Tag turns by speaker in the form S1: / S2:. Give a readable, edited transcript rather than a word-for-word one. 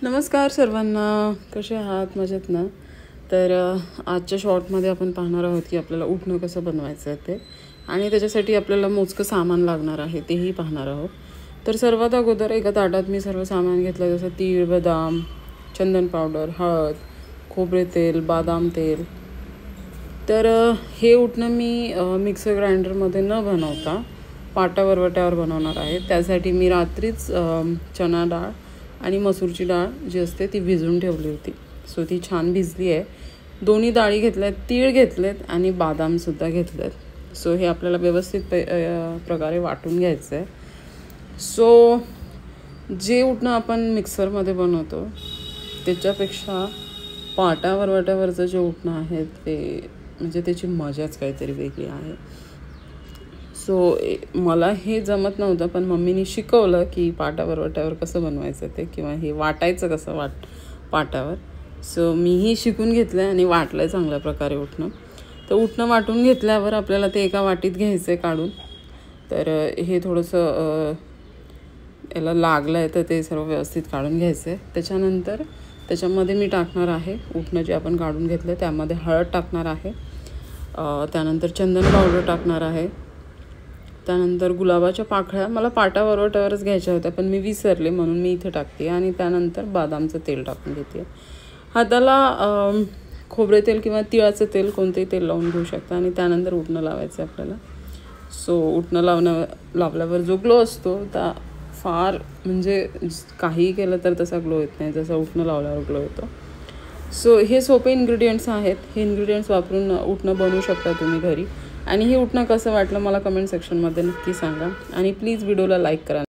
S1: नमस्कार सर्वांना, कसे आहात? मजेत ना? तर आजच्या शॉर्टमध्ये आपण पाहणार आहोत की आपल्याला उठणं कसं बनवायचं आहे ते, आणि त्याच्यासाठी आपल्याला मोजकं सामान लागणार आहे तेही पाहणार आहोत. तर सर्वात अगोदर एका ताटात मी सर्व सामान घेतलं, जसं तीळ, बदाम, चंदन पावडर, हळद, खोबरे तेल, बदाम तेल. तर हे उठणं मी मिक्सर ग्राइंडरमध्ये न बनवता पाटावरवट्यावर बनवणार आहे. त्यासाठी मी रात्रीच चणा डाळ आणि मसूरची डाळ जी असते ती भिजवून ठेवली होती. सो ती छान भिजली आहे. दोन्ही डाळी घेतल्यात, तीळ घेतलेत आणि बदामसुद्धा घेतलेत. सो हे आपल्याला व्यवस्थित प्रकारे वाटून घ्यायचं आहे. सो जे उठणं आपण मिक्सरमध्ये बनवतो त्याच्यापेक्षा पाटावरवट्यावरचं जे उठणं आहे ते म्हणजे त्याची मजाच काहीतरी वेगळी आहे. सो मला हे जमत नव्हतं, पण मम्मीनी शिकवलं की पाटावरवट्यावर कसं बनवायचं ते, किंवा हे वाटायचं कसं पाटावर. सो मीही शिकून घेतलं आणि वाटलं आहे चांगल्या प्रकारे उठणं. तर उठणं वाटून घेतल्यावर आपल्याला ते एका वाटीत घ्यायचं आहे काढून. तर हे थोडंसं याला लागलं आहे तर ते सर्व व्यवस्थित काढून घ्यायचं आहे. त्याच्यानंतर त्याच्यामध्ये मी टाकणार आहे उठणं जे आपण काढून घेतलं, त्यामध्ये हळद टाकणार आहे, त्यानंतर चंदन पावडर टाकणार आहे, त्यानंतर गुलाबाच्या पाकळ्या मला पाटावरवट्यावरच घ्यायच्या होत्या पण मी विसरले म्हणून मी इथे टाकते, आणि त्यानंतर बदामचं तेल टाकून घेते. हाताला खोबरे तेल किंवा तिळाचं तेल कोणतेही तेल लावून घेऊ शकता, आणि त्यानंतर उठणं लावायचं आपल्याला. सो उठणं लावल्यावर जो ग्लो असतो त्या फार म्हणजे काहीही केलं तर तसा ग्लो येत नाही जसा उठणं लावल्यावर ग्लो येतो. सो हे सोपे इन्ग्रेडियंट्स आहेत. हे इन्ग्रेडियंट्स वापरून उठणं बनवू शकता तुम्ही घरी. आणि हे उठणं कसं वाटलं मला कमेंट सेक्शनमध्ये नक्की सांगा, आणि प्लीज व्हिडिओला लाईक करा.